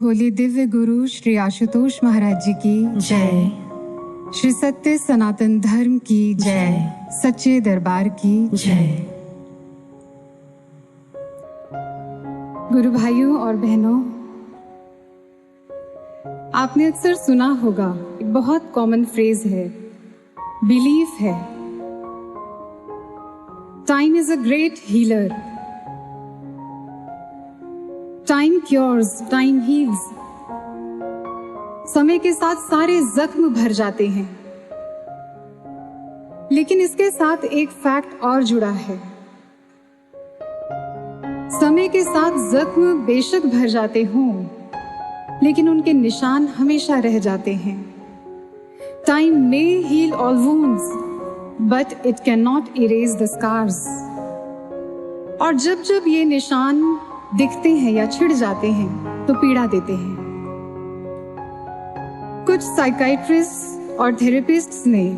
बोली दिव्य गुरु श्री आशुतोष महाराज जी की जय। श्री सत्य सनातन धर्म की जय। सच्चे दरबार की जय। गुरु भाइयों और बहनों, आपने अक्सर सुना होगा, एक बहुत कॉमन फ्रेज है, बिलीफ है। Time is a great healer, time cures, time heals. समय के साथ सारे जख्म भर जाते हैं, लेकिन इसके साथ एक फैक्ट और जुड़ा है। समय के साथ जख्म बेशक भर जाते हों, लेकिन उनके निशान हमेशा रह जाते हैं। Time may heal all wounds, but it can not erase the scars. और जब जब ये निशान दिखते हैं या छिड़ जाते हैं तो पीड़ा देते हैं। कुछ साइकाइट्रिस्ट और थेरेपिस्ट्स ने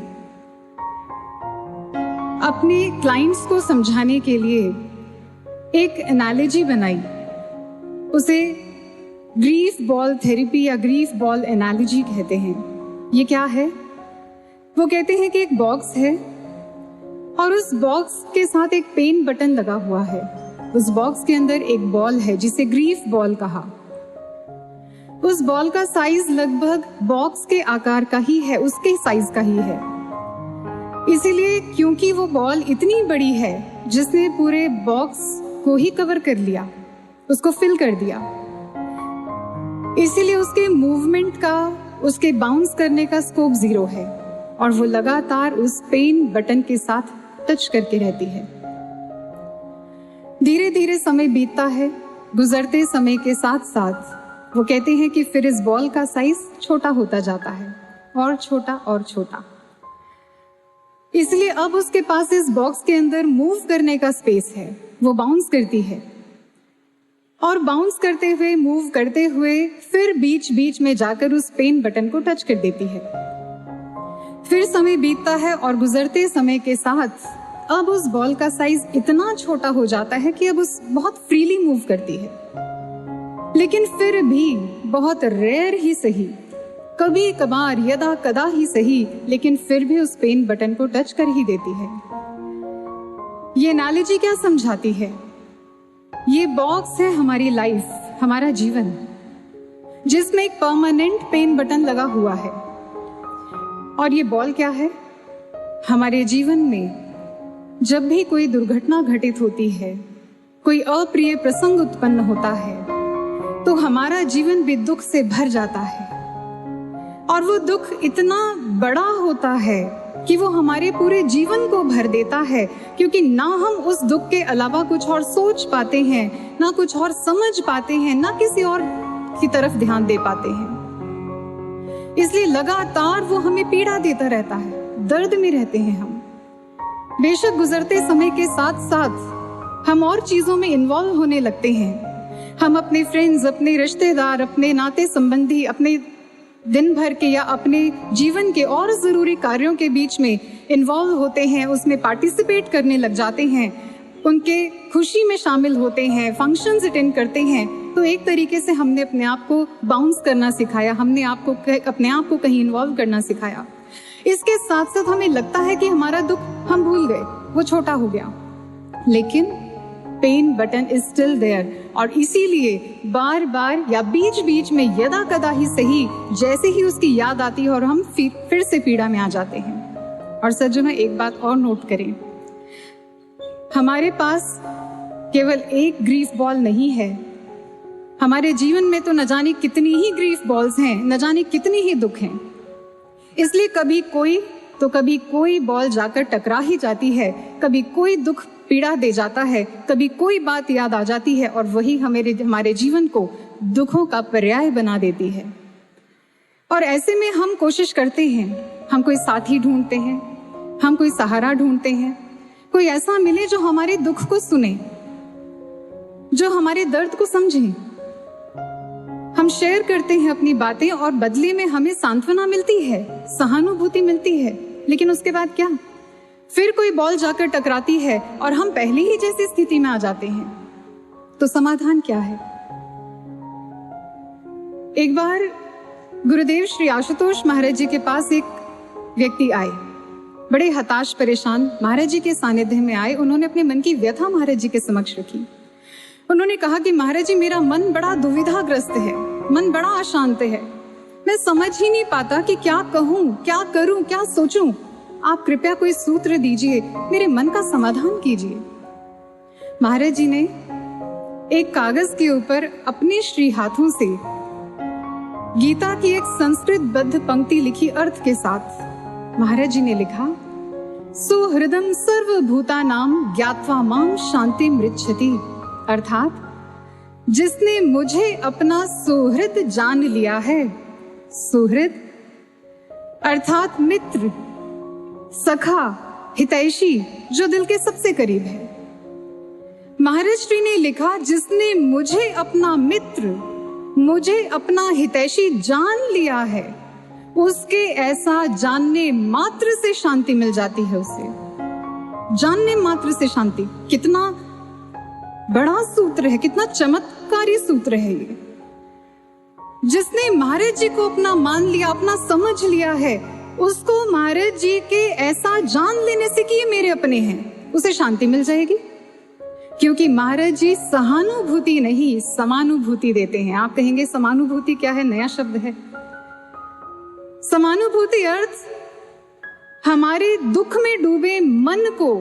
अपने क्लाइंट्स को समझाने के लिए एक एनालॉजी बनाई, उसे ग्रीफ बॉल थेरेपी या ग्रीफ बॉल एनालॉजी कहते हैं। ये क्या है? वो कहते हैं कि एक बॉक्स है और उस बॉक्स के साथ एक पेन बटन लगा हुआ है। उस बॉक्स के अंदर एक बॉल है जिसे ग्रीफ बॉल कहा। उस बॉल का साइज लगभग बॉक्स के आकार का ही है, उसके साइज का ही है। इसीलिए क्योंकि वो बॉल इतनी बड़ी है जिसने पूरे बॉक्स को ही कवर कर लिया, उसको फिल कर दिया, इसीलिए उसके मूवमेंट का, उसके बाउंस करने का स्कोप 0 है और वो लगातार उस पेन बटन के साथ टच करके रहती है। धीरे धीरे समय बीतता है, गुजरते समय के साथ साथ वो कहते हैं कि फिर इस बॉल का साइज छोटा होता जाता है और छोटा और छोटा। इसलिए अब उसके पास इस बॉक्स के अंदर मूव करने का स्पेस है। वो बाउंस करती है और बाउंस करते हुए, मूव करते हुए फिर बीच बीच में जाकर उस पेन बटन को टच कर देती है। फिर समय बीतता है और गुजरते समय के साथ अब उस बॉल का साइज इतना छोटा हो जाता है कि अब उस बहुत फ्रीली मूव करती है। लेकिन फिर भी बहुत रेयर ही सही, कभी कभार, यदा कदा ही सही, लेकिन फिर भी उस पेन बटन को टच कर ही देती है। ये एनालॉजी क्या समझाती है? ये बॉक्स है हमारी लाइफ, हमारा जीवन, जिसमें एक परमानेंट पेन बटन लगा हुआ है। और ये बॉल क्या है? हमारे जीवन में जब भी कोई दुर्घटना घटित होती है, कोई अप्रिय प्रसंग उत्पन्न होता है, तो हमारा जीवन भी दुख से भर जाता है। और वो दुख इतना बड़ा होता है कि वो हमारे पूरे जीवन को भर देता है, क्योंकि ना हम उस दुख के अलावा कुछ और सोच पाते हैं, ना कुछ और समझ पाते हैं, ना किसी और की तरफ ध्यान दे पाते हैं। इसलिए लगातार वो हमें पीड़ा देता रहता है, दर्द में रहते हैं हम। बेशक गुजरते समय के साथ साथ हम और चीजों में इन्वॉल्व होने लगते हैं। हम अपने फ्रेंड्स, अपने रिश्तेदार, अपने नाते संबंधी, अपने दिन भर के या अपने जीवन के और जरूरी कार्यों के बीच में इन्वॉल्व होते हैं, उसमें पार्टिसिपेट करने लग जाते हैं, उनके खुशी में शामिल होते हैं, फंक्शंस अटेंड करते हैं। तो एक तरीके से हमने अपने आप को बाउंस करना सिखाया, हमने अपने आप को कहीं इन्वॉल्व करना सिखाया। इसके साथ साथ हमें लगता है कि हमारा दुख हम भूल गए, वो छोटा हो गया, लेकिन pain button is still there. और इसीलिए बार बार या बीच बीच में, यदा कदा ही सही, जैसे ही उसकी याद आती है और हम फिर से पीड़ा में आ जाते हैं। और सज्जनों, एक बात और नोट करें, हमारे पास केवल एक ग्रीफ बॉल नहीं है। हमारे जीवन में तो न जाने कितनी ही ग्रीफ बॉल्स हैं, न जाने कितनी ही दुख हैं। इसलिए कभी कोई बॉल जाकर टकरा ही जाती है, कभी कोई दुख पीड़ा दे जाता है, कभी कोई बात याद आ जाती है और वही हमारे जीवन को दुखों का पर्याय बना देती है। और ऐसे में हम कोशिश करते हैं, हम कोई साथी ढूंढते हैं, हम कोई सहारा ढूंढते हैं, कोई ऐसा मिले जो हमारे दुख को सुने, जो हमारे दर्द को समझे। हम शेयर करते हैं अपनी बातें और बदले में हमें सांत्वना मिलती है, सहानुभूति मिलती है। लेकिन उसके बाद क्या? फिर कोई बॉल जाकर टकराती है और हम पहले ही जैसी स्थिति में आ जाते हैं। तो समाधान क्या है? एक बार गुरुदेव श्री आशुतोष महाराज जी के पास एक व्यक्ति आए, बड़े हताश परेशान महाराज जी के सानिध्य में आए। उन्होंने अपने मन की व्यथा महाराज जी के समक्ष रखी। उन्होंने कहा कि महाराज जी, मेरा मन बड़ा दुविधाग्रस्त है, मन बड़ा अशांत है, मैं समझ ही नहीं पाता कि क्या कहूँ, क्या करूं, क्या सोचूं। आप कृपया कोई सूत्र दीजिए, मेरे मन का समाधान कीजिए। महाराज जी ने एक कागज के ऊपर अपने श्री हाथों से गीता की एक संस्कृत बद्ध पंक्ति लिखी अर्थ के साथ। महाराज जी ने लिखा, सुहृदम सर्वभूतानां ज्ञात्वा मां शांति मृच्छति, अर्थात जिसने मुझे अपना सुहृद जान लिया है। सुहृद अर्थात मित्र, सखा, हितैषी, जो दिल के सबसे करीब है। महाराज श्री ने लिखा, जिसने मुझे अपना मित्र, मुझे अपना हितैषी जान लिया है, उसके ऐसा जानने मात्र से शांति मिल जाती है। उसे जानने मात्र से शांति, कितना बड़ा सूत्र है, कितना चमत्कारी सूत्र है ये। जिसने महाराज जी को अपना मान लिया, अपना समझ लिया है, उसको महाराज जी के ऐसा जान लेने से कि ये मेरे अपने हैं, उसे शांति मिल जाएगी। क्योंकि महाराज जी सहानुभूति नहीं, समानुभूति देते हैं। आप कहेंगे समानुभूति क्या है? नया शब्द है। समानुभूति अर्थ हमारे दुख में डूबे मन को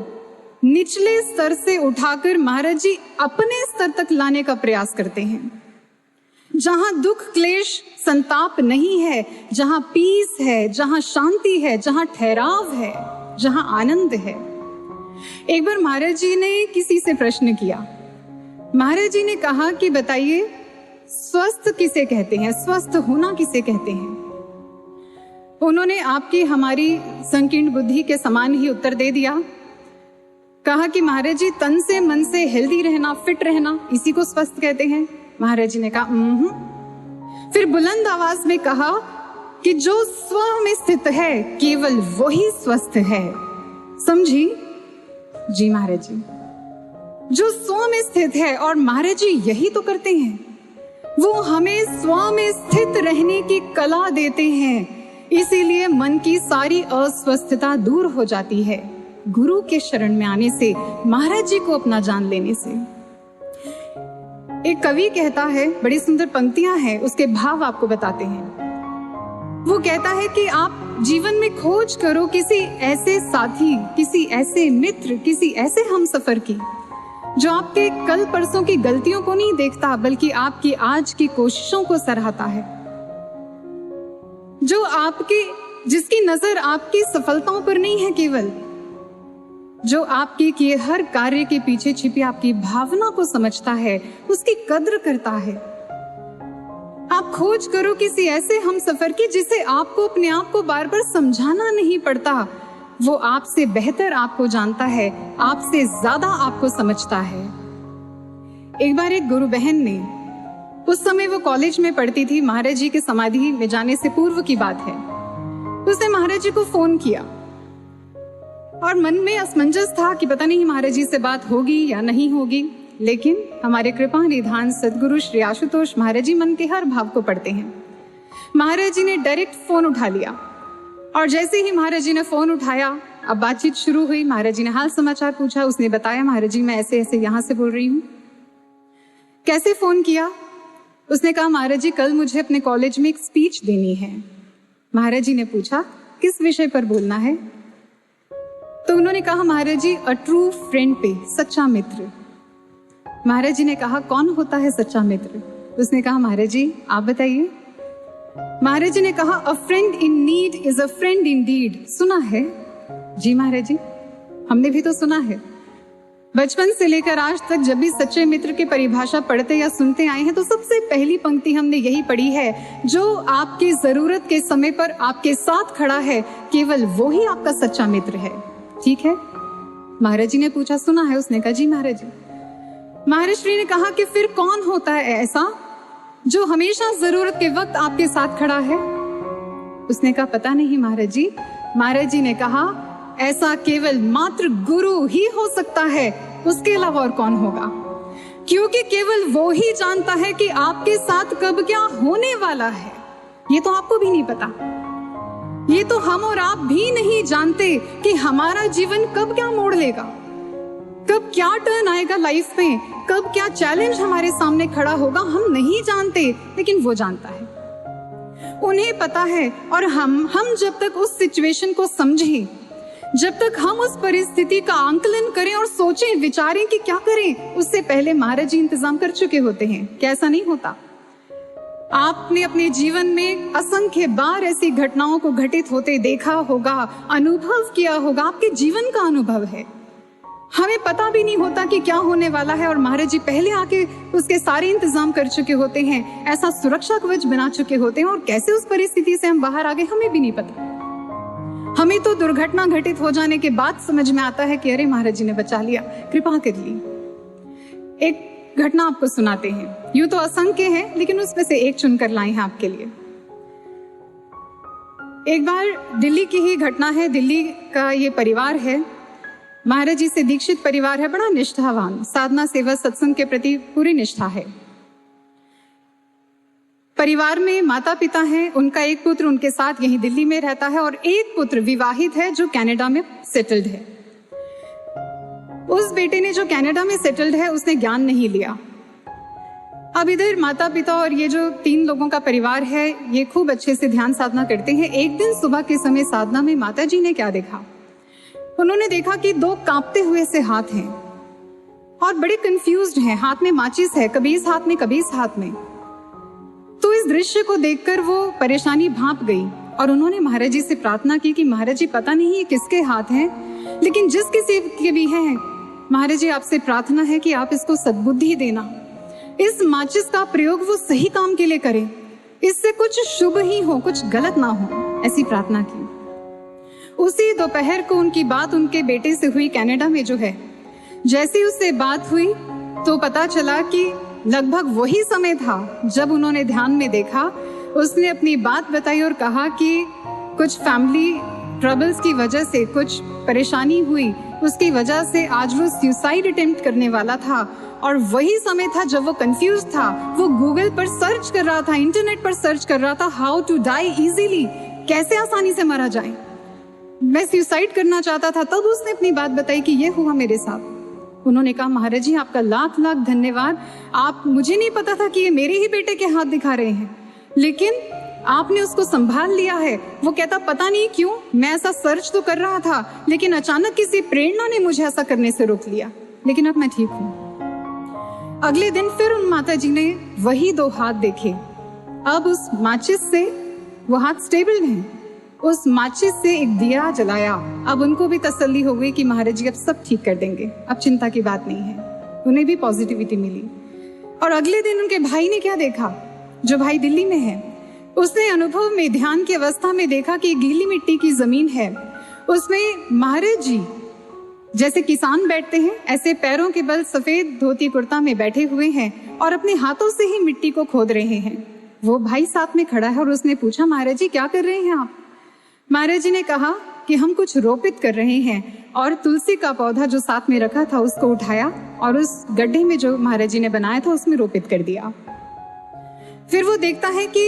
निचले स्तर से उठाकर महाराज जी अपने स्तर तक लाने का प्रयास करते हैं। जहां दुख, क्लेश, संताप नहीं है, जहां पीस है, जहां शांति है, जहां ठहराव है, जहां आनंद है। एक बार महाराज जी ने किसी से प्रश्न किया। महाराज जी ने कहा कि बताइए, स्वस्थ किसे कहते हैं, स्वस्थ होना किसे कहते हैं? उन्होंने आपकी हमारी संकीर्ण बुद्धि के समान ही उत्तर दे दिया। कहा कि महाराज जी, तन से मन से हेल्दी रहना, फिट रहना, इसी को स्वस्थ कहते हैं। महाराज जी ने कहा फिर बुलंद आवाज में कहा कि जो स्व में स्थित है केवल वही स्वस्थ है। समझी? जी महाराज जी, जो स्व में स्थित है, और महाराज जी यही तो करते हैं, वो हमें स्व में स्थित रहने की कला देते हैं। इसीलिए मन की सारी अस्वस्थता दूर हो जाती है गुरु के शरण में आने से, महाराज जी को अपना जान लेने से। एक कवि कहता है, बड़ी सुंदर पंक्तियां हैं, उसके भाव आपको बताते हैं। वो कहता है कि आप जीवन में खोज करो किसी ऐसे साथी, किसी ऐसे मित्र, किसी ऐसे हमसफर की, जो आपके कल परसों की गलतियों को नहीं देखता, बल्कि आपकी आज की कोशिशों को सराहता है, जो जिसकी नजर आपकी सफलताओं पर नहीं है केवल, जो आपके किए हर कार्य के पीछे छिपी आपकी भावना को समझता है, उसकी कद्र करता है। आप खोज करो किसी ऐसे हमसफर की जिसे आपको अपने आप को बार बार समझाना नहीं पड़ता। वो आपसे बेहतर आपको जानता है, आपसे ज्यादा आपको समझता है। एक बार एक गुरु बहन ने, उस समय वो कॉलेज में पढ़ती थी, महाराज जी के समाधि में जाने से पूर्व की बात है, उसने महाराज जी को फोन किया और मन में असमंजस था कि पता नहीं महाराज जी से बात होगी या नहीं होगी। लेकिन हमारे कृपा निधान सदगुरु श्री आशुतोष महाराज जी मन के हर भाव को पढ़ते हैं। महाराज जी ने डायरेक्ट फोन उठा लिया, और जैसे ही महाराज जी ने फोन उठाया, अब बातचीत शुरू हुई। महाराज जी ने हाल समाचार पूछा, उसने बताया, महाराज जी मैं ऐसे ऐसे यहाँ से बोल रही हूँ। कैसे फोन किया? उसने कहा, महाराज जी कल मुझे अपने कॉलेज में एक स्पीच देनी है। महाराज जी ने पूछा, किस विषय पर बोलना है? तो उन्होंने कहा, महाराज जी अ ट्रू फ्रेंड पे, सच्चा मित्र। महाराज जी ने कहा, कौन होता है सच्चा मित्र? उसने कहा, महाराज जी आप बताइए। महाराज जी ने कहा, a friend in need is a friend in deed. सुना है? जी महाराज जी, हमने भी तो सुना है। बचपन से लेकर आज तक जब भी सच्चे मित्र की परिभाषा पढ़ते या सुनते आए हैं, तो सबसे पहली पंक्ति हमने यही पढ़ी है, जो आपकी जरूरत के समय पर आपके साथ खड़ा है, केवल वो ही आपका सच्चा मित्र है। ठीक है? महाराज जी ने पूछा, सुना है? उसने कहा, जी महाराज जी। महाराज श्री ने कहा कि फिर कौन होता है ऐसा जो हमेशा जरूरत के वक्त आपके साथ खड़ा है? उसने कहा, पता नहीं महाराज जी। महाराज जी ने कहा, ऐसा केवल मात्र गुरु ही हो सकता है, उसके अलावा और कौन होगा? क्योंकि केवल वो ही जानता है कि आपके साथ कब क्या होने वाला है। ये तो आपको भी नहीं पता, ये तो हम और आप भी नहीं जानते कि हमारा जीवन कब क्या मोड़ लेगा, कब क्या टर्न आएगा लाइफ में, कब क्या चैलेंज हमारे सामने खड़ा होगा। हम नहीं जानते, लेकिन वो जानता है, उन्हें पता है। और हम जब तक उस सिचुएशन को समझें, जब तक हम उस परिस्थिति का आंकलन करें और सोचें विचारें कि क्या करें, उससे पहले महाराज जी इंतजाम कर चुके होते हैं। क्या ऐसा नहीं होता? आपने अपने जीवन में असंख्य बार ऐसी घटनाओं को घटित होते देखा होगा, अनुभव किया होगा, आपके जीवन का अनुभव है। हमें पता भी नहीं होता कि क्या होने वाला है, और महाराज जी पहले आके उसके सारे इंतजाम कर चुके होते हैं, ऐसा सुरक्षा कवच बना चुके होते हैं। और कैसे उस परिस्थिति से हम बाहर आ गए हमें भी नहीं पता। हमें तो दुर्घटना घटित हो जाने के बाद समझ में आता है कि अरे महाराज जी ने बचा लिया, कृपा कर ली। एक घटना आपको सुनाते हैं, यूं तो असंख्य है, लेकिन उसमें से एक चुनकर लाए हैं आपके लिए। एक बार दिल्ली की ही घटना है। दिल्ली का ये परिवार है, महाराज जी से दीक्षित परिवार है, बड़ा निष्ठावान, साधना सेवा सत्संग के प्रति पूरी निष्ठा है। परिवार में माता पिता हैं, उनका एक पुत्र उनके साथ यहीं दिल्ली में रहता है, और एक पुत्र विवाहित है जो कनाडा में सेटल्ड है। उस बेटे ने जो कनाडा में सेटल्ड है, उसने ज्ञान नहीं लिया। अब इधर माता पिता और ये जो 3 लोगों का परिवार है, ये खूब अच्छे से ध्यान साधना करते हैं। एक दिन सुबह के समय साधना में माता जी ने क्या देखा? उन्होंने देखा कि 2 कांपते हुए से हाथ हैं और बड़े कंफ्यूज्ड हैं। हाथ में माचिस है, कभी इस हाथ में कभी इस हाथ में। तो इस दृश्य को देखकर वो परेशानी भांप गई और उन्होंने महाराज जी से प्रार्थना की कि महाराज जी पता नहीं ये किसके हाथ हैं, लेकिन जिस किसी के भी हैं, महाराज जी आपसे प्रार्थना है कि आप इसको सद्बुद्धि देना, इस माचिस का प्रयोग वो सही काम के लिए करें, इससे कुछ शुभ ही हो, कुछ गलत ना हो, ऐसी प्रार्थना की। उसी दोपहर को उनकी बात उनके बेटे से हुई कनाडा में जो है। जैसे उससे बात हुई तो पता चला कि लगभग वही समय था जब उन्होंने ध्यान में देखा। उसने अपनी बात बताई और कहा कि कुछ फैमिली ट्रबल्स की वजह से कुछ परेशानी हुई, उसकी वजह से आज वो सुसाइड अटेम्प्ट करने वाला था। और वही समय था जब वो कंफ्यूज था, वो गूगल पर सर्च कर रहा था, इंटरनेट पर सर्च कर रहा था, हाउ टू डाई इजीली, कैसे आसानी से मारा जाए। मैं सुसाइड करना चाहता था। तब उसने अपनी बात बताई कि ये हुआ मेरे साथ। उन्होंने कहा महाराज जी आपका लाख लाख धन्यवाद, आप, मुझे नहीं पता था कि ये मेरे ही बेटे के हाथ दिखा रहे हैं, लेकिन आपने उसको संभाल लिया है। वो कहता पता नहीं क्यों मैं ऐसा सर्च तो कर रहा था, लेकिन अचानक किसी प्रेरणा ने मुझे ऐसा करने से रोक लिया, लेकिन अब मैं ठीक हूँ। अगले दिन फिर उन माता जी ने वही 2 हाथ देखे। अब उस माचिस से वो हाथ स्टेबल हैं। उस माचिस से एक दिया जलाया। अब उनको भी तसल्ली हो गई कि महाराज जी अब सब ठीक कर देंगे, अब चिंता की बात नहीं है। उन्हें भी पॉजिटिविटी मिली। और अगले दिन उनके भाई ने क्या देखा, जो भाई दिल्ली में है, उसने अनुभव में ध्यान की अवस्था में देखा कि गीली मिट्टी की जमीन है, उसमें महाराज जी जैसे किसान बैठते हैं ऐसे पैरों के बल सफेद धोती कुर्ता में बैठे हुए हैं और अपने हाथों से ही मिट्टी को खोद रहे हैं। वो भाई साथ में खड़ा है और उसने पूछा महाराज जी क्या कर रहे हैं आप? महाराज जी ने कहा कि हम कुछ रोपित कर रहे हैं, और तुलसी का पौधा जो साथ में रखा था उसको उठाया और उस गड्ढे में जो महाराज जी ने बनाया था उसमें रोपित कर दिया। फिर वो देखता है कि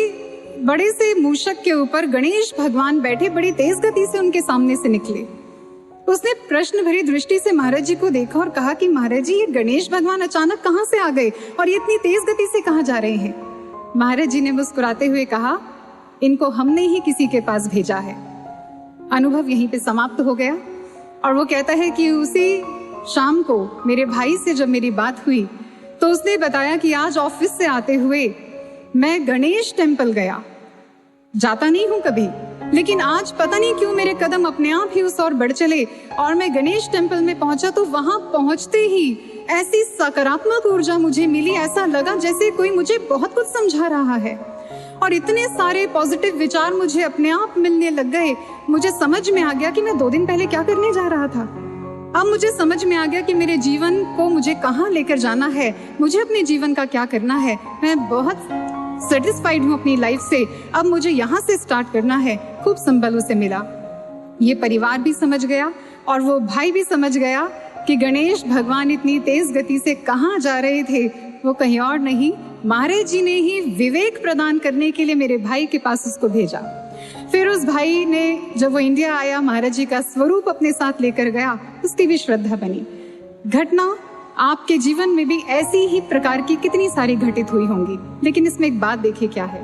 बड़े से मूषक के ऊपर गणेश भगवान बैठे बड़ी तेज गति से उनके सामने से निकले। उसने प्रश्न भरी दृष्टि से महाराज जी को देखा और कहा कि महाराज जी ये गणेश भगवान अचानक कहाँ से आ गए और ये इतनी तेज गति से कहाँ जा रहे हैं? महाराज जी ने मुस्कुराते हुए कहा इनको हमने ही किसी के पास भेजा है। अनुभव यहीं पे समाप्त हो गया। और वो कहता है कि उसी शाम को मेरे भाई से जब मेरी बात हुई तो उसने बताया कि आज ऑफिस से आते हुए मैं गणेश टेम्पल गया, जाता नहीं हूं कभी, लेकिन आज पता नहीं क्यों मेरे कदम अपने आप ही उस ओर बढ़ चले और मैं गणेश टेम्पल में पहुंचा तो वहां पहुंचते ही ऐसी सकारात्मक ऊर्जा मुझे मिली, ऐसा लगा जैसे कोई मुझे बहुत कुछ समझा रहा है और इतने सारे पॉजिटिव विचार मुझे अपने आप मिलने लग गए। मुझे समझ में आ गया कि मैं 2 दिन पहले क्या करने जा रहा था। अब मुझे समझ में आ गया कि मेरे जीवन को मुझे कहाँ लेकर जाना है, मुझे अपने जीवन का क्या करना है। मैं बहुत सेटिस्फाइड हूँ अपनी लाइफ से, अब मुझे यहाँ से स्टार्ट करना है। खूब संबल उसे मिला। ये परिवार भी समझ गया और वो भाई भी समझ गया कि गणेश भगवान इतनी तेज गति से कहाँ जा रहे थे, वो कहीं और नहीं, महाराज जी ने ही विवेक प्रदान करने के लिए मेरे भाई के पास उसको भेजा। फिर उस भाई ने जब वो इंडिया आया, महाराज जी का स्वरूप अपने साथ लेकर गया, उसकी भी श्रद्धा बनी। घटना आपके जीवन में भी ऐसी ही प्रकार की कितनी सारी घटित हुई होंगी, लेकिन इसमें एक बात देखिए क्या है,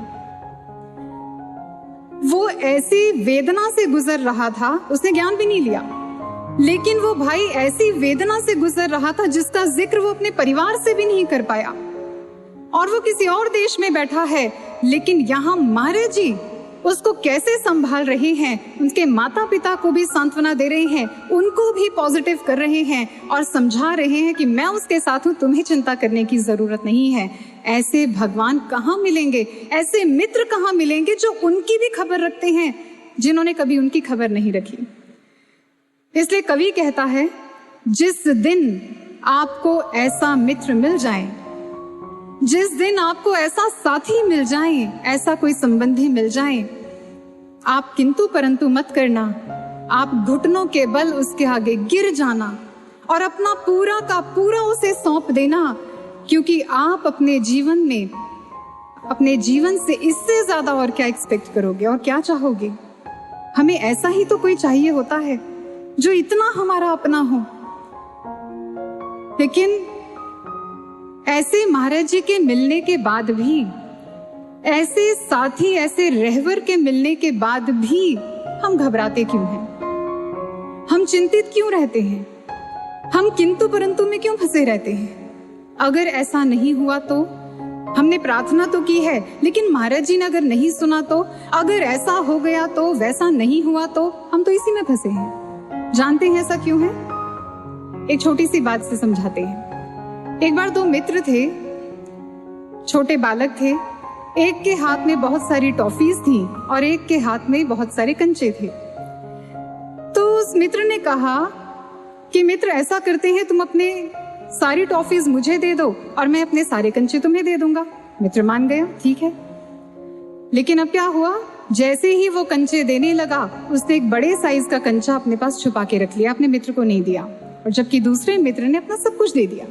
वो ऐसी वेदना से गुजर रहा था, उसने ज्ञान भी नहीं लिया, लेकिन वो भाई ऐसी वेदना से गुजर रहा था जिसका जिक्र वो अपने परिवार से भी नहीं कर पाया, और वो किसी और देश में बैठा है, लेकिन यहाँ महाराज जी उसको कैसे संभाल रहे हैं, उनके माता पिता को भी सांत्वना दे रहे हैं, उनको भी पॉजिटिव कर रहे हैं और समझा रहे हैं कि मैं उसके साथ हूं, तुम्हें चिंता करने की जरूरत नहीं है। ऐसे भगवान कहाँ मिलेंगे, ऐसे मित्र कहाँ मिलेंगे जो उनकी भी खबर रखते हैं, जिन्होंने कभी उनकी खबर नहीं रखी। इसलिए कवि कहता है, जिस दिन आपको ऐसा मित्र मिल जाए, जिस दिन आपको ऐसा साथी मिल जाए, ऐसा कोई संबंधी मिल जाए, आप किंतु परंतु मत करना, आप घुटनों के बल उसके आगे गिर जाना और अपना पूरा का पूरा उसे सौंप देना, क्योंकि आप अपने जीवन में, अपने जीवन से इससे ज्यादा और क्या एक्सपेक्ट करोगे और क्या चाहोगे। हमें ऐसा ही तो कोई चाहिए होता है जो इतना हमारा अपना हो। लेकिन ऐसे महाराज जी के मिलने के बाद भी, ऐसे साथी, ऐसे रहवर के मिलने के बाद भी हम घबराते क्यों हैं, हम चिंतित क्यों रहते हैं, हम किंतु परंतु में क्यों फंसे रहते हैं। अगर ऐसा नहीं हुआ तो, हमने प्रार्थना तो की है, लेकिन महाराज जी ने अगर नहीं सुना तो, अगर ऐसा हो गया तो, वैसा नहीं हुआ तो, हम तो इसी में फंसे हैं। जानते हैं ऐसा क्यों है? एक छोटी सी बात से समझाते हैं। एक बार दो मित्र थे, छोटे बालक थे, एक के हाथ में बहुत सारी टॉफीज थी और एक के हाथ में बहुत सारे कंचे थे। तो उस मित्र ने कहा कि मित्र ऐसा करते हैं, तुम अपने सारी टॉफीज मुझे दे दो और मैं अपने सारे कंचे तुम्हें दे दूंगा। मित्र मान गया, ठीक है। लेकिन अब क्या हुआ, जैसे ही वो कंचे देने लगा, उसने एक बड़े साइज का कंचा अपने पास छुपा के रख लिया, अपने मित्र को नहीं दिया, और जबकि दूसरे मित्र ने अपना सब कुछ दे दिया,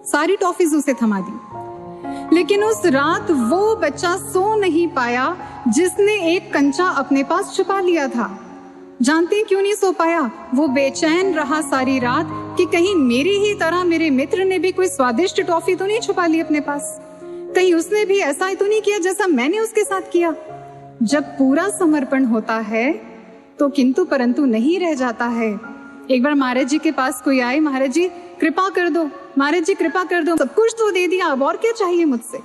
सारी टॉफीज उसे थमा दी। लेकिन उस रात वो बच्चा सो नहीं पाया जिसने एक कंचा अपने पास छुपा लिया था। जानते हैं क्यों नहीं सो पाया? वो बेचैन रहा सारी रात कि कहीं मेरी ही तरह मेरे मित्र ने भी कोई स्वादिष्ट टॉफी तो नहीं छुपा ली अपने पास, कहीं उसने भी ऐसा ही तो नहीं किया जैसा मैंने उसके साथ किया। जब पूरा समर्पण होता है तो किंतु परंतु नहीं रह जाता है। एक बार महाराज जी के पास कोई आए, महाराज जी कृपा कर दो, महाराज जी कृपा कर दो, सब कुछ तो दे दिया, अब और क्या चाहिए मुझसे,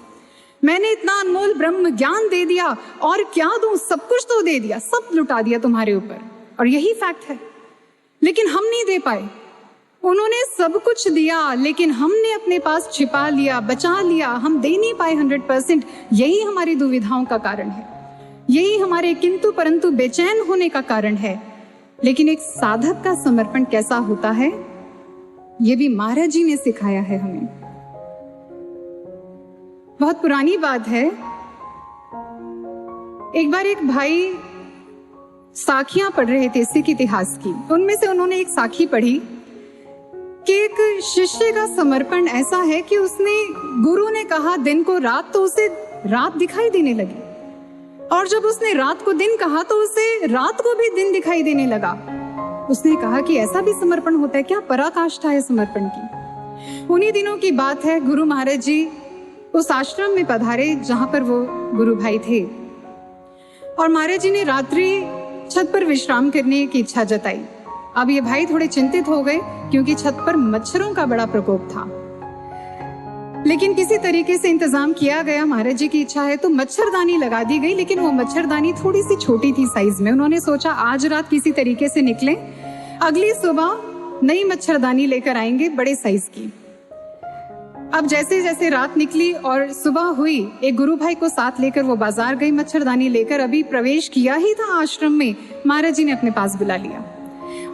मैंने इतना अनमोल ब्रह्म ज्ञान दे दिया, और क्या दूं, सब कुछ तो दे दिया, सब लुटा दिया तुम्हारे ऊपर, और यही फैक्ट है। लेकिन हम नहीं दे पाए, उन्होंने सब कुछ दिया लेकिन हमने अपने पास छिपा लिया, बचा लिया, हम दे नहीं पाए 100%। यही हमारी दुविधाओं का कारण है, यही हमारे किंतु परंतु बेचैन होने का कारण है। लेकिन एक साधक का समर्पण कैसा होता है, ये भी महाराज जी ने सिखाया है हमें। बहुत पुरानी बात है, एक बार एक भाई साखियां पढ़ रहे थे सिख इतिहास की, उनमें से उन्होंने एक साखी पढ़ी कि एक शिष्य का समर्पण ऐसा है कि उसने, गुरु ने कहा दिन को रात, तो उसे रात दिखाई देने लगी, और जब उसने रात को दिन कहा तो उसे रात को भी दिन दिखाई देने लगा। उसने कहा कि ऐसा भी समर्पण होता है क्या, पराकाष्ठा है समर्पण की। उन्हीं दिनों की बात है, गुरु महाराज जी उस आश्रम में पधारे जहां पर वो गुरु भाई थे, और महाराज जी ने रात्रि छत पर विश्राम करने की इच्छा जताई। अब ये भाई थोड़े चिंतित हो गए क्योंकि छत पर मच्छरों का बड़ा प्रकोप था, लेकिन किसी तरीके से इंतजाम किया गया। महाराज जी की इच्छा है तो मच्छरदानी लगा दी गई, लेकिन वो मच्छरदानी थोड़ी सी छोटी थी साइज में। उन्होंने सोचा आज रात किसी तरीके से निकले, अगली सुबह नई मच्छरदानी लेकर आएंगे बड़े साइज की। अब जैसे जैसे रात निकली और सुबह हुई, एक गुरु भाई को साथ लेकर वो बाजार गई मच्छरदानी लेकर। अभी प्रवेश किया ही था आश्रम में, महाराज जी ने अपने पास बुला लिया,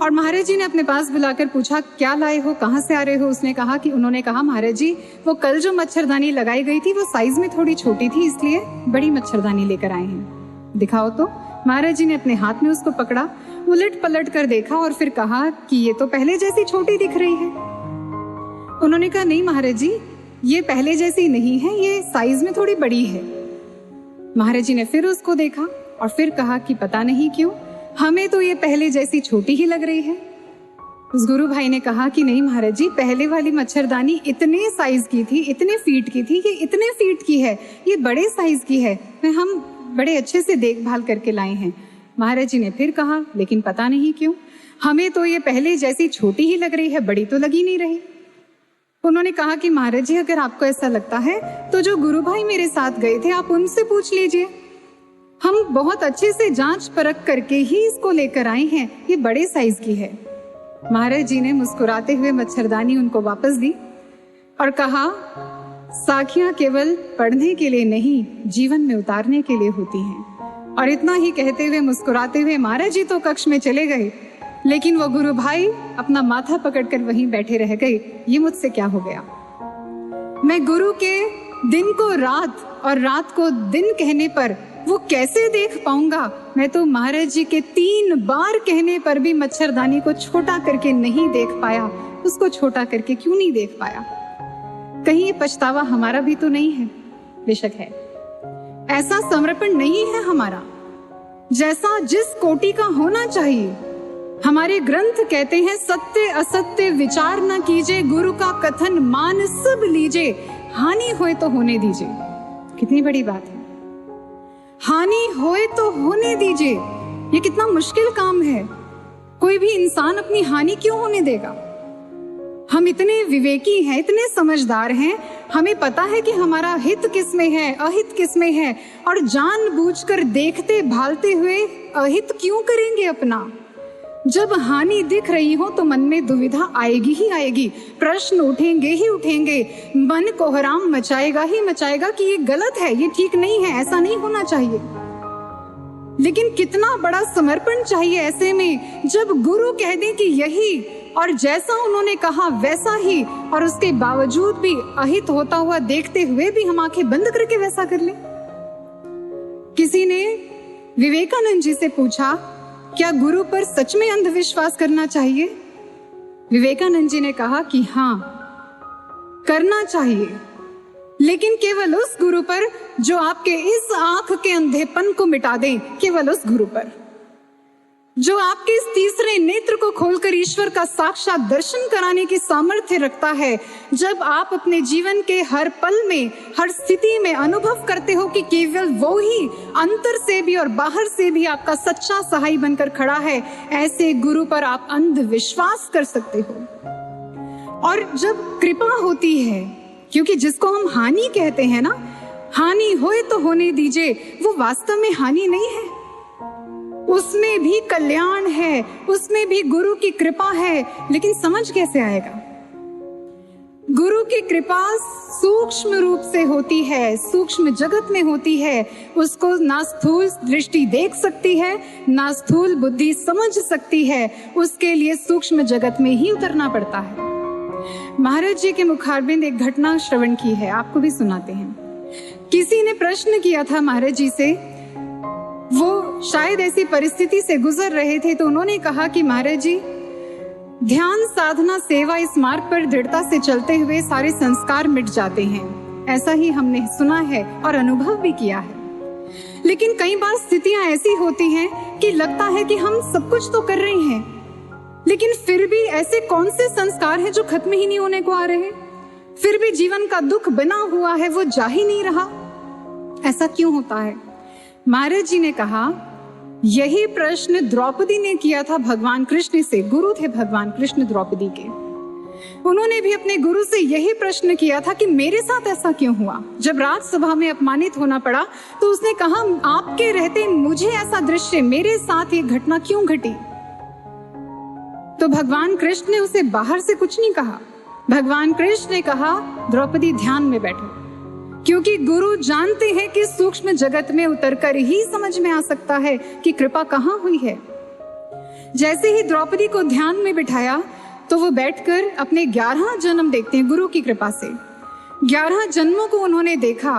और महाराज जी ने अपने पास बुलाकर पूछा क्या लाए हो, कहाँ से आ रहे हो। उसने कहा कि, उन्होंने कहा महाराज जी वो कल जो मच्छरदानी लगाई गई थी वो साइज में थोड़ी छोटी थी, इसलिए बड़ी मच्छरदानी लेकर आए हैं, दिखाओ तो। महाराज जी ने अपने हाथ में उसको पकड़ा, उलट पलट कर देखा और फिर कहा कि ये तो पहले जैसी छोटी दिख रही है। उन्होंने कहा नहीं महाराज जी, ये पहले जैसी नहीं है, ये साइज में थोड़ी बड़ी है। महाराज जी ने फिर उसको देखा और फिर कहा कि पता नहीं क्यों हमें तो ये पहले जैसी छोटी ही लग रही है। उस गुरु भाई ने कहा कि नहीं महाराज जी, पहले वाली मच्छरदानी इतने साइज की थी, इतने फीट की थी, ये इतने फीट की है, ये बड़े साइज की है, हम बड़े अच्छे से देखभाल करके लाए हैं। महाराज जी ने फिर कहा लेकिन पता नहीं क्यों हमें तो ये पहले जैसी छोटी ही लग रही है, बड़ी तो लगी नहीं रही। उन्होंने कहा कि महाराज जी अगर आपको ऐसा लगता है तो जो गुरु भाई मेरे साथ गए थे आप उनसे पूछ लीजिए, हम बहुत अच्छे से जांच परख करके ही इसको लेकर आए हैं, ये बड़े साइज की है। महाराज जी ने मुस्कुराते हुए मच्छरदानी उनको वापस दी और कहा साखियां केवल पढ़ने के लिए नहीं, जीवन में उतारने के लिए होती हैं। और इतना ही कहते हुए मुस्कुराते हुए महाराज जी तो कक्ष में चले गए, लेकिन वो गुरु भाई अपना माथा पकड़कर वहीं बैठे रह गए। ये मुझसे क्या हो गया? मैं गुरु के दिन को रात और रात को दिन कहने पर वो कैसे देख पाऊंगा? मैं तो महाराज जी के 3 बार कहने पर भी मच्छरदानी को छोटा करके नहीं देख पाया। उसको छोटा करके क्यों नहीं देख पाया? कहीं ये पछतावा हमारा भी तो नहीं है? बेशक है। ऐसा समर्पण नहीं है हमारा जैसा जिस कोटि का होना चाहिए। हमारे ग्रंथ कहते हैं सत्य असत्य विचार न कीजिए, गुरु का कथन मान सब लीजिए, हानि होए तो होने दीजिए। कितनी बड़ी बात है, हानि होए तो होने दीजिए। ये कितना मुश्किल काम है। कोई भी इंसान अपनी हानि क्यों होने देगा? हम इतने विवेकी हैं, इतने समझदार हैं, हमें पता है कि हमारा हित किस में है, अहित किस में है, और जानबूझकर देखते भालते हुए अहित क्यों करेंगे अपना? जब हानि दिख रही हो तो मन में दुविधा आएगी ही आएगी, प्रश्न उठेंगे ही उठेंगे, मन कोहराम मचाएगा ही मचाएगा कि ये गलत है, ये ठीक नहीं है, ऐसा नहीं होना चाहिए। लेकिन कितना बड़ा समर्पण चाहिए ऐसे में, जब गुरु कह दें कि यही और जैसा उन्होंने कहा वैसा ही, और उसके बावजूद भी अहित होता हुआ देखते हुए भी हम आंखें बंद करके वैसा कर लें। किसी ने विवेकानंद जी से पूछा क्या गुरु पर सच में अंधविश्वास करना चाहिए? विवेकानंद जी ने कहा कि हाँ, करना चाहिए, लेकिन केवल उस गुरु पर जो आपके इस आंख के अंधेपन को मिटा दे, केवल उस गुरु पर जो आपके इस तीसरे नेत्र को खोलकर ईश्वर का साक्षात दर्शन कराने की सामर्थ्य रखता है। जब आप अपने जीवन के हर पल में, हर स्थिति में अनुभव करते हो कि केवल वो ही अंतर से भी और बाहर से भी आपका सच्चा सहाय बनकर खड़ा है, ऐसे गुरु पर आप अंधविश्वास कर सकते हो। और जब कृपा होती है, क्योंकि जिसको हम हानि कहते हैं ना, हानि होए तो होने दीजिए, वो वास्तव में हानि नहीं है, उसमें भी कल्याण है, उसमें भी गुरु की कृपा है। लेकिन समझ कैसे आएगा? गुरु की कृपा सूक्ष्म रूप से होती है, सूक्ष्म जगत में होती है। उसको ना स्थूल दृष्टि देख सकती है, ना स्थूल बुद्धि समझ सकती है, उसके लिए सूक्ष्म जगत में ही उतरना पड़ता है। महाराज जी के मुखारबिंद एक घटना श्रवण की है, आपको भी सुनाते हैं। किसी ने प्रश्न किया था महाराज जी से, वो शायद ऐसी परिस्थिति से गुजर रहे थे, तो उन्होंने कहा कि महाराज जी, ध्यान साधना सेवा इस मार्ग पर दृढ़ता से चलते हुए सारे संस्कार मिट जाते हैं। ऐसा ही हमने सुना है और अनुभव भी किया है। लेकिन कई बार स्थितियां ऐसी होती हैं कि लगता है कि हम सब कुछ तो कर रहे हैं, लेकिन फिर भी ऐसे कौन से संस्कार हैं जो खत्म ही नहीं होने को आ रहे हैं? फिर भी जीवन का दुख बना हुआ है, वो जा ही नहीं रहा। ऐसा क्यों होता है? महाराज जी ने कहा, यही प्रश्न द्रौपदी ने किया था भगवान कृष्ण से। गुरु थे भगवान कृष्ण द्रौपदी के। उन्होंने भी अपने गुरु से यही प्रश्न किया था कि मेरे साथ ऐसा क्यों हुआ। जब राजसभा में अपमानित होना पड़ा तो उसने कहा, आपके रहते मुझे ऐसा दृश्य, मेरे साथ ये घटना क्यों घटी? तो भगवान कृष्ण ने उसे बाहर से कुछ नहीं कहा। भगवान कृष्ण ने कहा, द्रौपदी ध्यान में बैठो, क्योंकि गुरु जानते हैं कि सूक्ष्म जगत में उतरकर ही समझ में आ सकता है कि कृपा कहाँ हुई है। जैसे ही द्रौपदी को ध्यान में बिठाया तो वो बैठकर अपने 11 जन्म देखते हैं गुरु की कृपा से। 11 जन्मों को उन्होंने देखा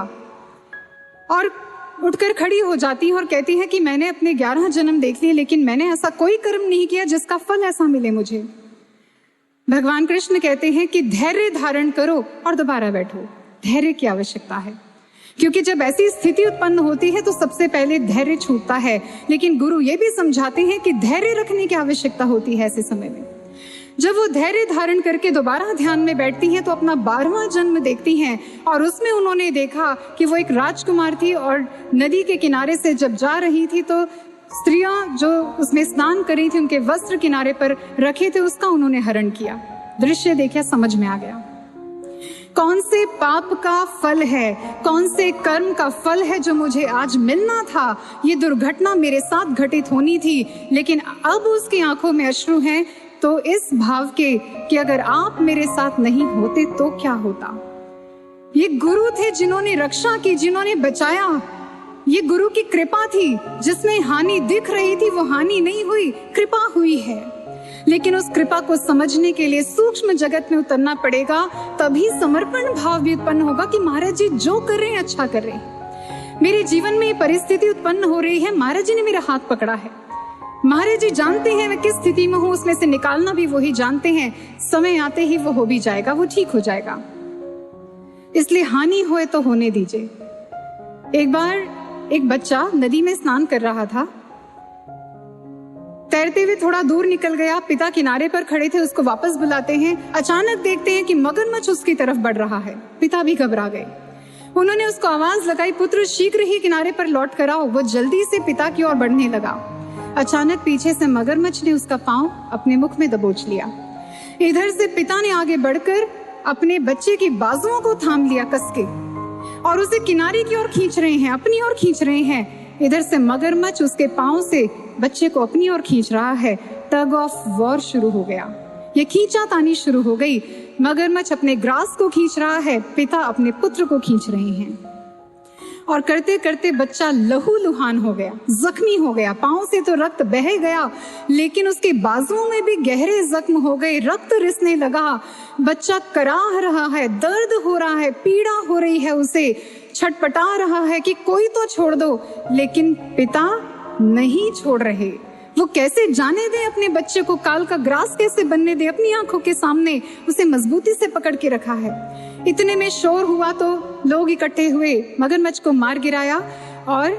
और उठकर खड़ी हो जाती है और कहती है कि मैंने अपने 11 जन्म देख लिए, लेकिन मैंने ऐसा कोई कर्म नहीं किया जिसका फल ऐसा मिले मुझे। भगवान कृष्ण कहते हैं कि धैर्य धारण करो और दोबारा बैठो। धैर्य की आवश्यकता है, क्योंकि जब ऐसी स्थिति उत्पन्न होती है तो सबसे पहले धैर्य छूटता है। लेकिन गुरु ये भी समझाते हैं कि धैर्य रखने की आवश्यकता होती है ऐसे समय में। जब वो धैर्य धारण करके दोबारा ध्यान में बैठती हैं तो अपना 12वां जन्म देखती हैं, और उसमें उन्होंने देखा कि वो एक राजकुमार थी और नदी के किनारे से जब जा रही थी तो स्त्रियां जो उसमें स्नान कर रही थी उनके वस्त्र किनारे पर रखे थे, उसका उन्होंने हरण किया। दृश्य देखा, समझ में आ गया कौन से पाप का फल है, कौन से कर्म का फल है जो मुझे आज मिलना था। ये दुर्घटना मेरे साथ घटित होनी थी, लेकिन अब उसकी आंखों में अश्रु हैं, तो इस भाव के कि अगर आप मेरे साथ नहीं होते तो क्या होता। ये गुरु थे जिन्होंने रक्षा की, जिन्होंने बचाया। ये गुरु की कृपा थी, जिसमें हानि दिख रही थी वो हानि नहीं हुई, कृपा हुई है। लेकिन उस कृपा को समझने के लिए सूक्ष्म जगत में उतरना पड़ेगा, तभी समर्पण भाव भी उत्पन्न होगा कि महाराज जी जो कर रहे हैं अच्छा कर रहे हैं। मेरे जीवन में ये परिस्थिति उत्पन्न हो रही है, महाराज जी ने मेरा हाथ पकड़ा है। महाराज जी जानते हैं मैं किस स्थिति में हूं, उसमें से निकालना भी वही जानते हैं। समय आते ही वो हो भी जाएगा, वो ठीक हो जाएगा। इसलिए हानि होए तो होने दीजिए। एक बार एक बच्चा नदी में स्नान कर रहा था, तैरते हुए थोड़ा दूर निकल गया। पिता किनारे पर खड़े थे, उसको वापस बुलाते हैं। अचानक देखते हैं कि मगरमच्छ उसकी तरफ बढ़ रहा है। पिता भी घबरा गए। उन्होंने उसको आवाज लगाई, पुत्र शीघ्र ही किनारे पर लौट कर आओ। वो जल्दी से पिता की ओर बढ़ने लगा। अचानक पीछे से मगरमच्छ ने उसका पांव अपने मुख में दबोच लिया। इधर से पिता ने आगे बढ़कर अपने बच्चे की बाजुओं को थाम लिया कस के, और उसे किनारे की ओर खींच रहे हैं, अपनी ओर खींच रहे हैं। इधर से मगरमच्छ उसके पांव से बच्चे को अपनी ओर खींच रहा है। टग ऑफ वॉर शुरू हो गया, ये खींचातानी शुरू हो गई। मगरमच्छ अपने ग्रास को खींच रहा है, पिता अपने पुत्र को खींच रहे हैं, और करते करते बच्चा लहूलुहान हो गया, जख्मी हो गया। पांव से तो रक्त बह गया, लेकिन उसके बाजुओं में भी गहरे जख्म हो गए, रक्त रिसने लगा। बच्चा कराह रहा है, दर्द हो रहा है, पीड़ा हो रही है, उसे छटपटा रहा है कि कोई तो छोड़ दो, लेकिन पिता नहीं छोड़ रहे। वो कैसे जाने दे अपने बच्चे को, काल का ग्रास कैसे बनने दे, अपनी आंखों के सामने उसे मजबूती से पकड़ के रखा है। इतने में शोर हुआ तो लोग इकट्ठे हुए, मगरमच्छ को मार गिराया और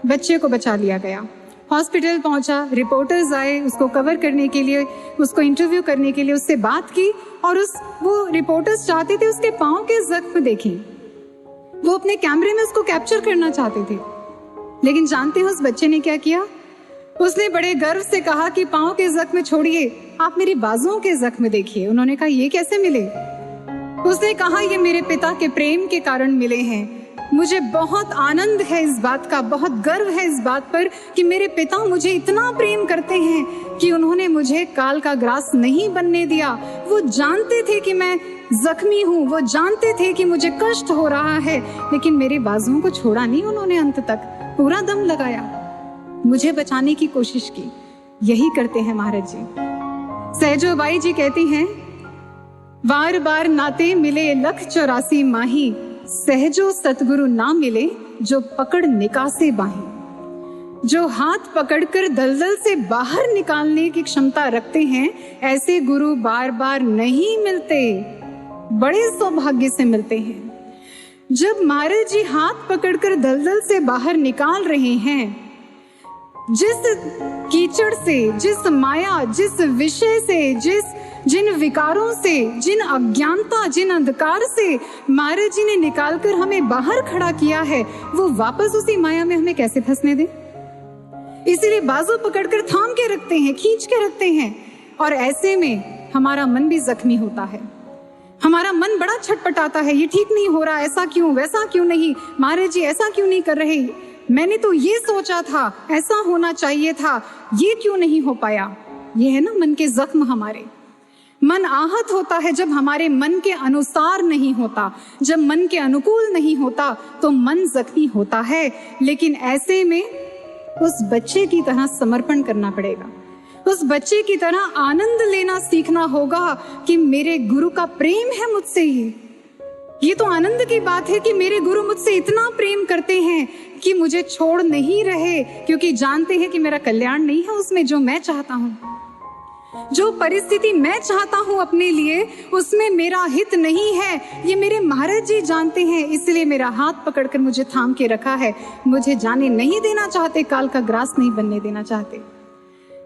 बच्चे को बचा लिया गया। हॉस्पिटल पहुंचा, रिपोर्टर्स आए उसको कवर करने के लिए, उसको इंटरव्यू करने के लिए, उससे बात की, और वो रिपोर्टर्स चाहते थे उसके पांव के जख्म देखें। वो अपने कैमरे में उसको कैप्चर करना चाहते थे, लेकिन जानते हैं उस बच्चे ने क्या किया? उसने बड़े गर्व से कहा कि पांव के जख्म छोड़िए, आप मेरी बाजुओं के जख्म देखिए। उन्होंने कहा ये कैसे मिले? उसने कहा ये मेरे पिता के प्रेम के कारण मिले हैं। मुझे बहुत आनंद है इस बात का, बहुत गर्व है इस बात पर कि मेरे पिता मुझे इतना प्रेम करते हैं कि उन्होंने मुझे काल का ग्रास नहीं बनने दिया। वो जानते थे कि मैं जख्मी हूँ, वो जानते थे कि मुझे कष्ट हो रहा है, लेकिन मेरे बाजुओं को छोड़ा नहीं उन्होंने, अंत तक पूरा दम लगाया, मुझे बचाने की कोशिश की। यही करते हैं महाराज जी। सहजोबाई जी कहती हैं, बार बार नाते मिले लख 84 माही, सहजो सतगुरु ना मिले जो पकड़ निकासे बाही। जो हाथ पकड़कर दलदल से बाहर निकालने की क्षमता रखते हैं, ऐसे गुरु बार बार नहीं मिलते, बड़े सौभाग्य से मिलते हैं। जब महाराज जी हाथ पकड़कर दलदल से बाहर निकाल रहे हैं, जिस कीचड़ से, जिस माया, जिस विषय से, जिन विकारों से, जिन अज्ञानता, जिन अंधकार से महाराज जी ने निकालकर हमें बाहर खड़ा किया है, वो वापस उसी माया में हमें कैसे फंसने दे? इसीलिए बाजू पकड़कर थाम के रखते हैं, खींच के रखते हैं, और ऐसे में हमारा मन भी जख्मी होता है। हमारा मन बड़ा छटपटाता है, ये ठीक नहीं हो रहा, ऐसा क्यों, वैसा क्यों नहीं, महाराज जी ऐसा क्यों नहीं कर रहे, मैंने तो ये सोचा था, ऐसा होना चाहिए था, ये क्यों नहीं हो पाया। ये है ना मन के जख्म हमारे। मन आहत होता है जब हमारे मन के अनुसार नहीं होता, जब मन के अनुकूल नहीं होता तो मन जख्मी होता है। लेकिन ऐसे में उस बच्चे की तरह समर्पण करना पड़ेगा, उस बच्चे की तरह आनंद लेना सीखना होगा कि मेरे गुरु का प्रेम है मुझसे, ये तो आनंद की बात है कि मेरे गुरु मुझसे इतना प्रेम करते हैं कि मुझे छोड़ नहीं रहे, क्योंकि जानते हैं कि मेरा कल्याण नहीं है उसमें जो मैं चाहता हूँ। जो परिस्थिति मैं चाहता हूँ अपने लिए, उसमें मेरा हित नहीं है, ये मेरे महाराज जी जानते हैं। इसलिए मेरा हाथ पकड़कर मुझे थाम के रखा है। मुझे जाने नहीं देना चाहते, काल का ग्रास नहीं बनने देना चाहते।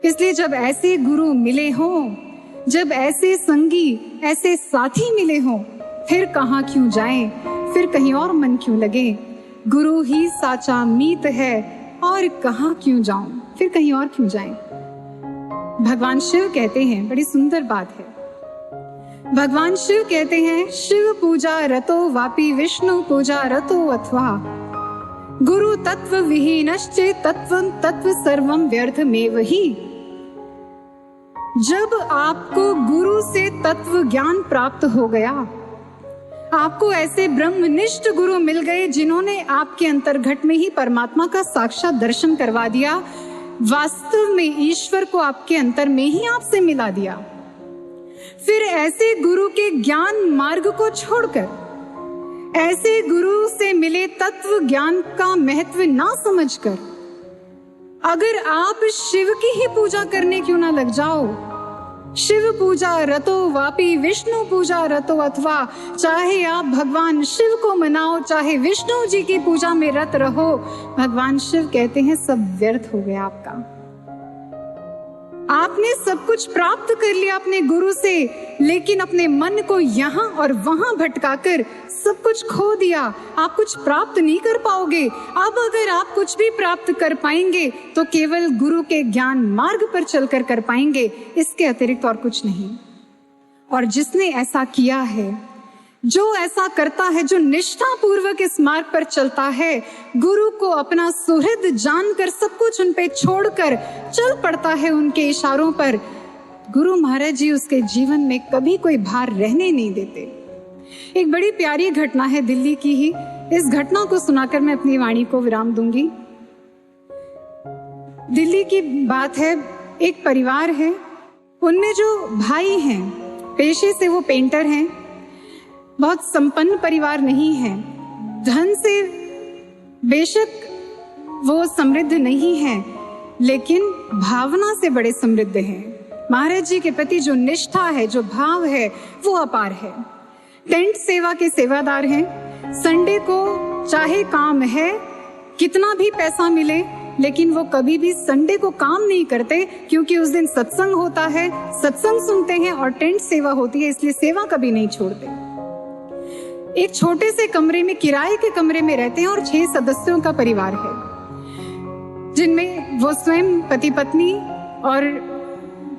इसलिए जब ऐसे गुरु मिले हों, जब ऐसे संगी, ऐसे साथी मिले हों, फिर कहाँ क्यों जाएं, फिर कहीं और मन क्यों लगे। गुरु ही साचा मीत है, और कहाँ क्यों जाऊं, फिर कहीं और क्यों जाएं। भगवान शिव कहते हैं, बड़ी सुंदर बात है, भगवान शिव कहते हैं, शिव पूजा रतो वापि विष्णु पूजा रतो अथवा गुरु तत्व विहीनश्चे तत्वं तत्व सर्वं व्यर्थमेव ही। जब आपको गुरु से तत्व ज्ञान प्राप्त हो गया, आपको ऐसे ब्रह्मनिष्ठ गुरु मिल गए जिन्होंने आपके अंतर्घट में ही परमात्मा का साक्षात दर्शन करवा दिया, वास्तव में ईश्वर को आपके अंतर में ही आपसे मिला दिया। फिर ऐसे गुरु के ज्ञान मार्ग को छोड़कर, ऐसे गुरु से मिले तत्व ज्ञान का महत्व ना समझकर, अगर आप शिव की ही पूजा करने क्यों ना लग जाओ, शिव पूजा रतो वापि विष्णु पूजा रतो अथवा, चाहे आप भगवान शिव को मनाओ, चाहे विष्णु जी की पूजा में रत रहो, भगवान शिव कहते हैं सब व्यर्थ हो गया आपका। आपने सब कुछ प्राप्त कर लिया अपने गुरु से, लेकिन अपने मन को यहाँ और वहां भटकाकर सब कुछ खो दिया। आप कुछ प्राप्त नहीं कर पाओगे। अब अगर आप कुछ भी प्राप्त कर पाएंगे तो केवल गुरु के ज्ञान मार्ग पर चलकर कर पाएंगे, इसके अतिरिक्त और कुछ नहीं। और जिसने ऐसा किया है, जो ऐसा करता है, जो निष्ठा पूर्वक इस मार्ग पर चलता है, गुरु को अपना सुहृद जानकर सब कुछ उन पे छोड़कर चल पड़ता है उनके इशारों पर, गुरु महाराज जी उसके जीवन में कभी कोई भार रहने नहीं देते। एक बड़ी प्यारी घटना है दिल्ली की ही, इस घटना को सुनाकर मैं अपनी वाणी को विराम दूंगी। दिल्ली की बात है, एक परिवार है, उनमें जो भाई हैं, पेशे से वो पेंटर हैं, बहुत संपन्न परिवार नहीं है, धन से बेशक वो समृद्ध नहीं है, लेकिन भावना से बड़े समृद्ध हैं। महाराज जी के प्रति जो निष्ठा है, जो भाव है, वो अपार है। टेंट सेवा के सेवादार हैं। संडे को चाहे काम है, कितना भी पैसा मिले, लेकिन वो कभी भी संडे को काम नहीं करते, क्योंकि उस दिन सत्संग होता है, सत्संग सुनते हैं और टेंट सेवा होती है, इसलिए सेवा कभी नहीं छोड़ते। एक छोटे से कमरे में, किराए के कमरे में रहते हैं और 6 सदस्यों का परिवार है, जिनमें वो स्वयं पति पत्नी और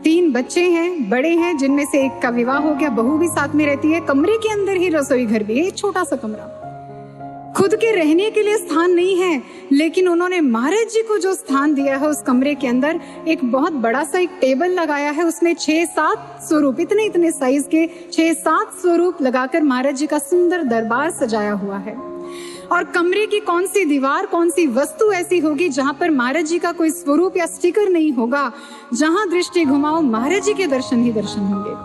3 बच्चे हैं, बड़े हैं, जिनमें से एक का विवाह हो गया, बहू भी साथ में रहती है। कमरे के अंदर ही रसोई घर भी है, एक छोटा सा कमरा। खुद के रहने के लिए स्थान नहीं है, लेकिन उन्होंने महाराज जी को जो स्थान दिया है, उस कमरे के अंदर एक बहुत बड़ा सा एक टेबल लगाया है, उसमें 6-7 स्वरूप, इतने साइज के 6-7 स्वरूप लगाकर महाराज जी का सुंदर दरबार सजाया हुआ है। और कमरे की कौन सी दीवार, कौन सी वस्तु ऐसी होगी जहां पर महाराज जी का कोई स्वरूप या स्टिकर नहीं होगा, जहां दृष्टि घुमाओ महाराज जी के दर्शन ही दर्शन होंगे।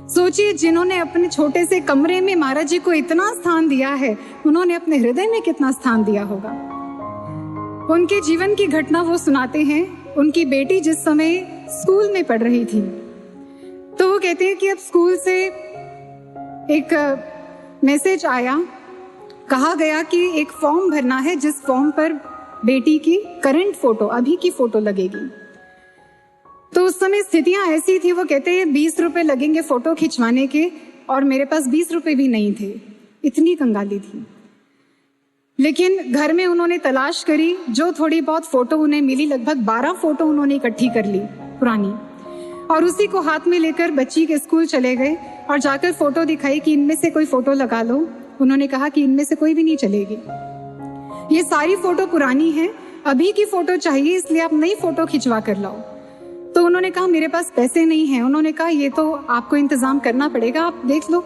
सोचिए, जिन्होंने अपने छोटे से कमरे में महाराज जी को इतना स्थान दिया है, उन्होंने अपने हृदय में कितना स्थान दिया होगा। उनके जीवन की घटना वो सुनाते हैं। उनकी बेटी जिस समय स्कूल में पढ़ रही थी, तो वो कहते हैं कि अब स्कूल से एक मैसेज आया, कहा गया कि एक फॉर्म भरना है, जिस फॉर्म पर बेटी की करंट फोटो, अभी की फोटो लगेगी। तो उस समय स्थितियां ऐसी थी, वो कहते हैं 20 रुपए लगेंगे फोटो खिंचवाने के, और मेरे पास 20 रुपए भी नहीं थे, इतनी कंगाली थी। लेकिन घर में उन्होंने तलाश करी, जो थोड़ी बहुत फोटो उन्हें मिली, लगभग 12 फोटो उन्होंने इकट्ठी कर ली पुरानी, और उसी को हाथ में लेकर बच्ची के स्कूल चले गए और जाकर फोटो दिखाई कि इनमें से कोई फोटो लगा लो। उन्होंने कहा कि इनमें से कोई भी नहीं चलेगी, ये सारी फोटो पुरानी है, अभी की फोटो चाहिए, इसलिए आप नई फोटो खिंचवा कर लाओ। तो उन्होंने कहा मेरे पास पैसे नहीं हैं। उन्होंने कहा ये तो आपको इंतजाम करना पड़ेगा, आप देख लो,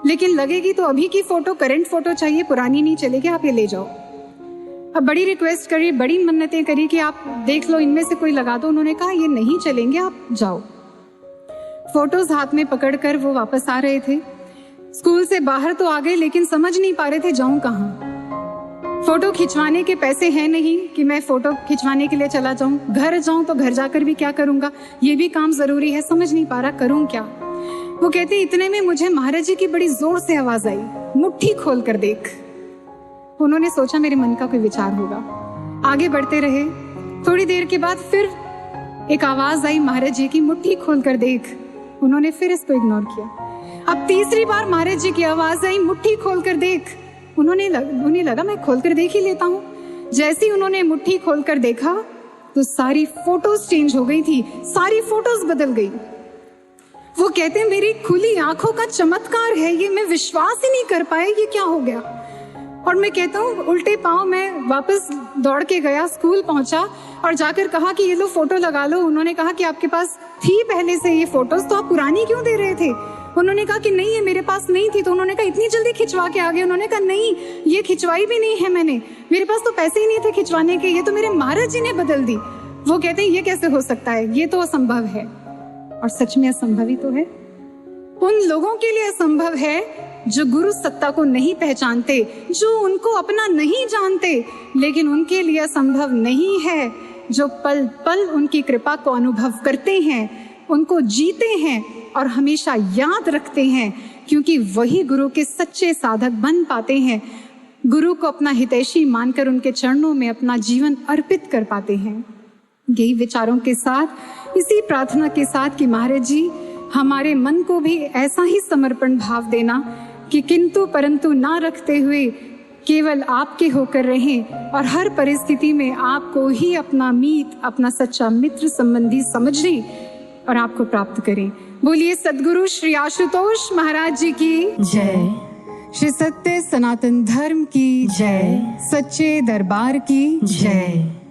लेकिन लगेगी तो अभी की फोटो, करंट फोटो चाहिए, पुरानी नहीं चलेगी, आप ये ले जाओ। अब बड़ी रिक्वेस्ट करी, बड़ी मन्नतें करी कि आप देख लो, इनमें से कोई लगा दो। उन्होंने कहा ये नहीं चलेंगे, आप जाओ। फोटोज हाथ में पकड़कर वो वापस आ रहे थे। स्कूल से बाहर तो आ गए, लेकिन समझ नहीं पा रहे थे जाऊं कहाँ। फोटो खिंचवाने के पैसे हैं नहीं कि मैं फोटो खिंचवाने के लिए चला जाऊं। घर जाऊं तो घर जाकर भी क्या करूंगा, ये भी काम जरूरी है, समझ नहीं पा रहा करूं क्या। वो कहते इतने में मुझे महाराज जी की बड़ी जोर से आवाज आई, मुट्ठी खोल कर देख। उन्होंने सोचा मेरे मन का कोई विचार होगा, आगे बढ़ते रहे। थोड़ी देर के बाद फिर एक आवाज आई महाराज जी की, मुट्ठी खोल कर देख। उन्होंने फिर इसको इग्नोर किया। अब तीसरी बार महाराज जी की आवाज आई, मुट्ठी खोल कर देख। उन्हें लगा मैं खोल कर देख ही लेता हूँ। जैसे ही उन्होंने मुट्ठी खोल कर देखा तो सारी फोटोज चेंज हो गई थी, सारी फोटोज बदल गई। वो कहते हैं मेरी खुली आंखों का चमत्कार है ये, मैं विश्वास ही नहीं कर पाया ये क्या हो गया। और मैं कहता हूँ उल्टे पांव मैं वापस दौड़ के गया, स्कूल पहुंचा और जाकर कहा कि ये लो फोटो लगा लो। उन्होंने कहा कि आपके पास थी पहले से ये फोटोज, तो आप पुरानी क्यों दे रहे थे। उन्होंने कहा कि नहीं ये मेरे पास नहीं थी। तो उन्होंने कहा इतनी जल्दी खिंचवा के आ गए। उन्होंने कहा नहीं ये खिंचवाई भी नहीं है मैंने, मेरे पास तो पैसे ही नहीं थे खिंचवाने के, ये तो मेरे महाराज जी ने बदल दी। वो कहते हैं ये कैसे हो सकता है, ये तो असंभव है। और सच में असंभव ही तो है। उन लोगों के लिए असंभव है जो गुरु सत्ता को नहीं पहचानते, जो उनको अपना नहीं जानते, लेकिन उनके लिए असंभव नहीं है जो पल पल उनकी कृपा को अनुभव करते हैं, उनको जीते हैं और हमेशा याद रखते हैं, क्योंकि वही गुरु के सच्चे साधक बन पाते हैं। गुरु को अपना हितैषी मानकर उनके चरणों में अपना जीवन अर्पित कर पाते हैं। यही विचारों के साथ, इसी प्रार्थना के साथ कि महाराज जी हमारे मन को भी ऐसा ही समर्पण भाव देना कि किंतु परंतु ना रखते हुए केवल आपके होकर रहें और हर परिस्थिति में आपको ही अपना मीत, अपना सच्चा मित्र संबंधी समझें और आपको प्राप्त करें। बोलिए सद्गुरु श्री आशुतोष महाराज जी की जय, श्री सत्य सनातन धर्म की जय, सच्चे दरबार की जय।